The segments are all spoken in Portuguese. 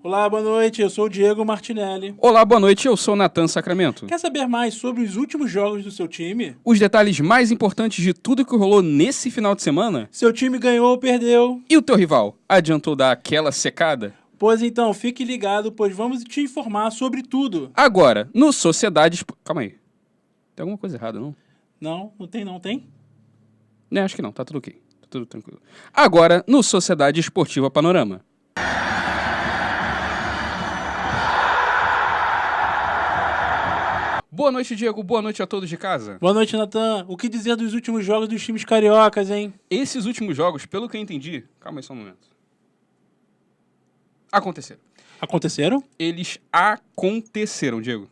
Olá, boa noite, eu sou o Diego Martinelli. Olá, boa noite, eu sou o Natan Sacramento. Quer saber mais sobre os últimos jogos do seu time? Os detalhes mais importantes de tudo que rolou nesse final de semana? Seu time ganhou ou perdeu? E o teu rival, adiantou dar aquela secada? Pois então, fique ligado, pois vamos te informar sobre tudo. Agora, no Sociedade... Calma aí. Tem alguma coisa errada, não? Não tem não, tem? Né, acho que não, tá tudo ok. Tá tudo tranquilo. Agora, no Sociedade Esportiva Panorama. Boa noite, Diego. Boa noite a todos de casa. Boa noite, Natan. O que dizer dos últimos jogos dos times cariocas, hein? Esses últimos jogos, pelo que eu entendi... Calma aí só um momento. Aconteceram. Aconteceram? Eles aconteceram, Diego.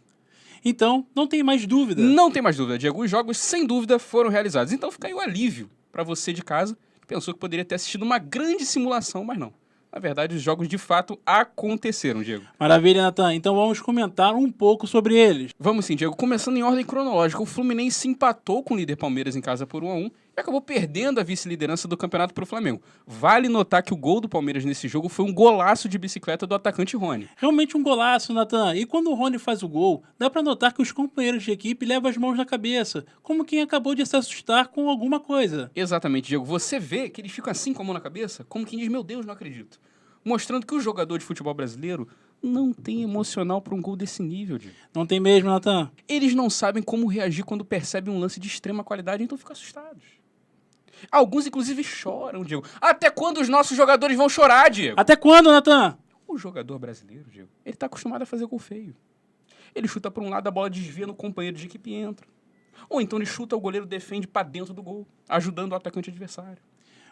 Então, não tem mais dúvida. Não tem mais dúvida, Diego. Os jogos, sem dúvida, foram realizados. Então fica aí o alívio para você de casa, que pensou que poderia ter assistido uma grande simulação, mas não. Na verdade, os jogos de fato aconteceram, Diego. Maravilha, Natan. Então vamos comentar um pouco sobre eles. Vamos sim, Diego. Começando em ordem cronológica, o Fluminense empatou com o líder Palmeiras em casa por 1-1 e acabou perdendo a vice-liderança do campeonato para o Flamengo. Vale notar que o gol do Palmeiras nesse jogo foi um golaço de bicicleta do atacante Rony. Realmente um golaço, Natan. E quando o Rony faz o gol, dá pra notar que os companheiros de equipe levam as mãos na cabeça, como quem acabou de se assustar com alguma coisa. Exatamente, Diego. Você vê que eles ficam assim com a mão na cabeça, como quem diz, meu Deus, não acredito. Mostrando que o jogador de futebol brasileiro não tem emocional para um gol desse nível, Diego. Não tem mesmo, Natan? Eles não sabem como reagir quando percebem um lance de extrema qualidade, então ficam assustados. Alguns, inclusive, choram, Diego. Até quando os nossos jogadores vão chorar, Diego? Até quando, Natan? O jogador brasileiro, Diego, ele tá acostumado a fazer gol feio. Ele chuta por um lado, a bola desvia no companheiro de equipe e entra. Ou então ele chuta, o goleiro defende para dentro do gol, ajudando o atacante adversário.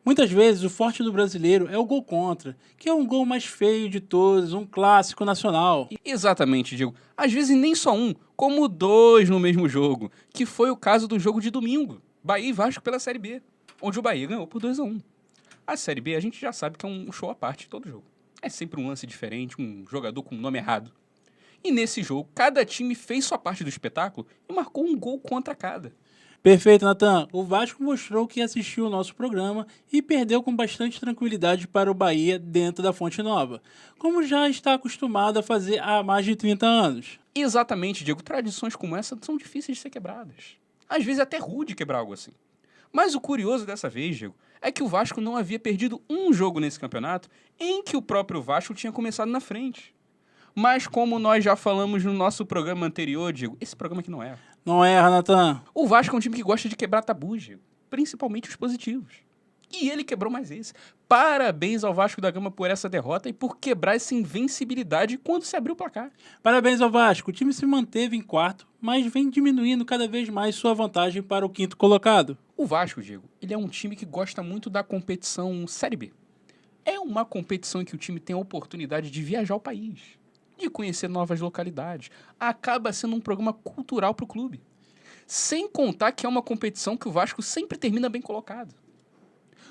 Muitas vezes o forte do brasileiro é o gol contra, que é um gol mais feio de todos, um clássico nacional. Exatamente, Diego. Às vezes nem só um, como dois no mesmo jogo, que foi o caso do jogo de domingo, Bahia e Vasco pela Série B, onde o Bahia ganhou por 2-1. A Série B a gente já sabe que é um show à parte todo jogo. É sempre um lance diferente, um jogador com o nome errado. E nesse jogo, cada time fez sua parte do espetáculo e marcou um gol contra cada. Perfeito, Natan. O Vasco mostrou que assistiu o nosso programa e perdeu com bastante tranquilidade para o Bahia dentro da Fonte Nova, como já está acostumado a fazer há mais de 30 anos. Exatamente, Diego. Tradições como essa são difíceis de ser quebradas. Às vezes é até rude quebrar algo assim. Mas o curioso dessa vez, Diego, é que o Vasco não havia perdido um jogo nesse campeonato em que o próprio Vasco tinha começado na frente. Mas como nós já falamos no nosso programa anterior, Diego, esse programa aqui não erra. Não erra, Natan. O Vasco é um time que gosta de quebrar tabus, Diego, principalmente os positivos. E ele quebrou mais esse. Parabéns ao Vasco da Gama por essa derrota e por quebrar essa invencibilidade quando se abriu o placar. Parabéns ao Vasco. O time se manteve em quarto, mas vem diminuindo cada vez mais sua vantagem para o quinto colocado. O Vasco, Diego, ele é um time que gosta muito da competição Série B. É uma competição em que o time tem a oportunidade de viajar ao país, de conhecer novas localidades. Acaba sendo um programa cultural para o clube. Sem contar que é uma competição que o Vasco sempre termina bem colocado.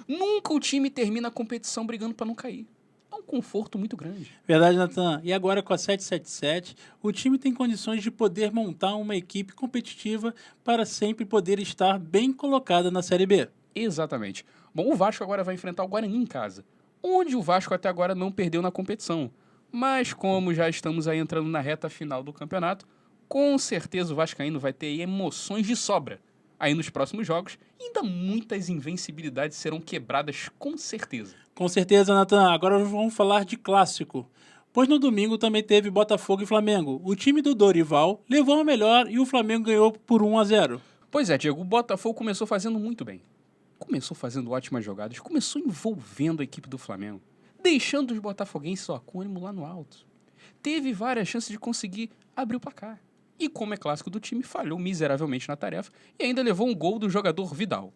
Nunca o time termina a competição brigando para não cair. É um conforto muito grande. Verdade, Natan. E agora com a 777, o time tem condições de poder montar uma equipe competitiva para sempre poder estar bem colocada na Série B. Exatamente. Bom, o Vasco agora vai enfrentar o Guarani em casa, onde o Vasco até agora não perdeu na competição. Mas como já estamos aí entrando na reta final do campeonato, com certeza o vascaíno vai ter aí emoções de sobra aí nos próximos jogos e ainda muitas invencibilidades serão quebradas com certeza. Com certeza, Natan. Agora vamos falar de clássico. Pois no domingo também teve Botafogo e Flamengo. O time do Dorival levou a melhor e o Flamengo ganhou por 1-0. Pois é, Diego, o Botafogo começou fazendo muito bem. Começou fazendo ótimas jogadas, começou envolvendo a equipe do Flamengo, deixando os botafoguenses com ânimo lá no alto. Teve várias chances de conseguir abrir o placar. E como é clássico do time, falhou miseravelmente na tarefa e ainda levou um gol do jogador Vidal.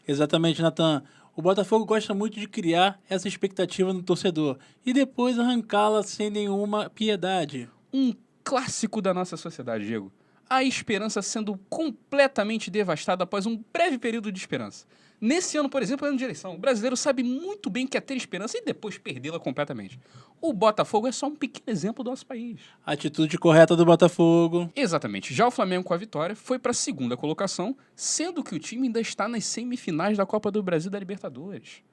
Exatamente, Natan. O Botafogo gosta muito de criar essa expectativa no torcedor e depois arrancá-la sem nenhuma piedade. Um clássico da nossa sociedade, Diego. A esperança sendo completamente devastada após um breve período de esperança. Nesse ano, por exemplo, ano de eleição, o brasileiro sabe muito bem que é ter esperança e depois perdê-la completamente. O Botafogo é só um pequeno exemplo do nosso país. Atitude correta do Botafogo. Exatamente. Já o Flamengo, com a vitória, foi para a segunda colocação, sendo que o time ainda está nas semifinais da Copa do Brasil e da Libertadores.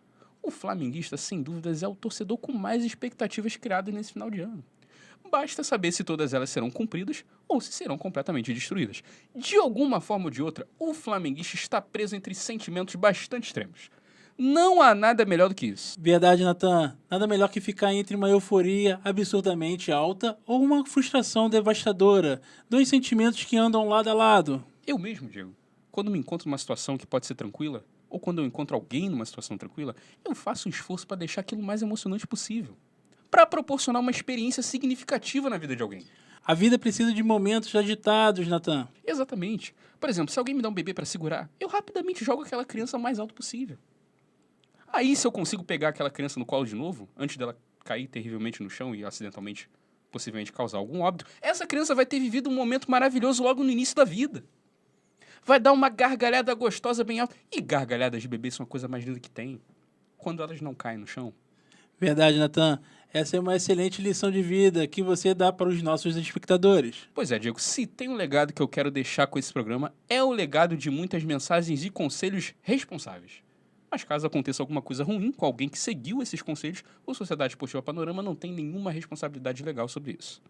O flamenguista, sem dúvidas, é o torcedor com mais expectativas criadas nesse final de ano. Basta saber se todas elas serão cumpridas ou se serão completamente destruídas. De alguma forma ou de outra, o flamenguista está preso entre sentimentos bastante extremos. Não há nada melhor do que isso. Verdade, Natan. Nada melhor que ficar entre uma euforia absurdamente alta ou uma frustração devastadora. Dois sentimentos que andam lado a lado. Eu mesmo, Diego, quando me encontro numa situação que pode ser tranquila, ou quando eu encontro alguém numa situação tranquila, eu faço um esforço para deixar aquilo o mais emocionante possível. Para proporcionar uma experiência significativa na vida de alguém. A vida precisa de momentos agitados, Natan. Exatamente. Por exemplo, se alguém me dá um bebê para segurar, eu rapidamente jogo aquela criança o mais alto possível. Aí, se eu consigo pegar aquela criança no colo de novo, antes dela cair terrivelmente no chão e acidentalmente, possivelmente causar algum óbito, essa criança vai ter vivido um momento maravilhoso logo no início da vida. Vai dar uma gargalhada gostosa bem alta. E gargalhadas de bebê são a coisa mais linda que tem. Quando elas não caem no chão. Verdade, Natan. Essa é uma excelente lição de vida que você dá para os nossos espectadores. Pois é, Diego, se tem um legado que eu quero deixar com esse programa, é o legado de muitas mensagens e conselhos responsáveis. Mas caso aconteça alguma coisa ruim com alguém que seguiu esses conselhos, o Sociedade Esportiva Panorama não tem nenhuma responsabilidade legal sobre isso.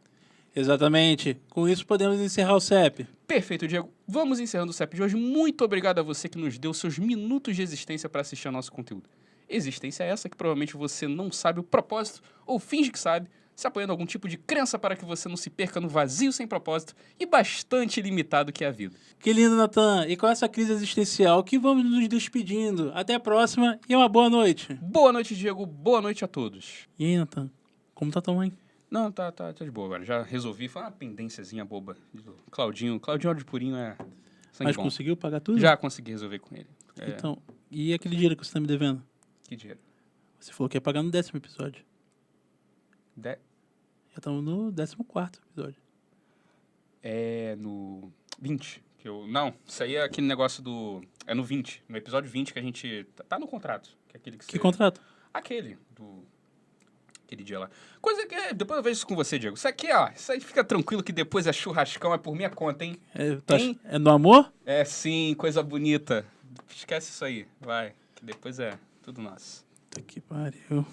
Exatamente. Com isso podemos encerrar o CEP. Perfeito, Diego. Vamos encerrando o CEP de hoje. Muito obrigado a você que nos deu seus minutos de existência para assistir ao nosso conteúdo. Existência essa que provavelmente você não sabe o propósito ou finge que sabe, se apoiando a algum tipo de crença para que você não se perca no vazio sem propósito e bastante limitado que é a vida. Que lindo, Natan. E com essa crise existencial que vamos nos despedindo. Até a próxima e uma boa noite. Boa noite, Diego. Boa noite a todos. E aí, Natan? Como tá tua mãe? Não, tá de boa agora. Já resolvi. Foi uma pendênciazinha boba. Claudinho de Purinho é sangue Mas bom. conseguiu pagar tudo? Já consegui resolver com ele. É, Então, e aquele dinheiro que você tá me devendo? que dinheiro? Você falou que ia pagar no 10º episódio. De- Já estamos no 14º episódio. É no 20. Não, isso aí é aquele negócio do... É no 20. No episódio 20 que a gente... Tá no contrato. Que é aquele que Que você... contrato? Aquele aquele dia lá. Coisa que... Depois eu vejo isso com você, Diego. Isso aqui, ó. Isso aí fica tranquilo que depois é churrascão, é por minha conta, hein? Hein? É no amor? É sim, coisa bonita. Esquece isso aí. Vai. Que depois é tudo nosso. Puta que pariu.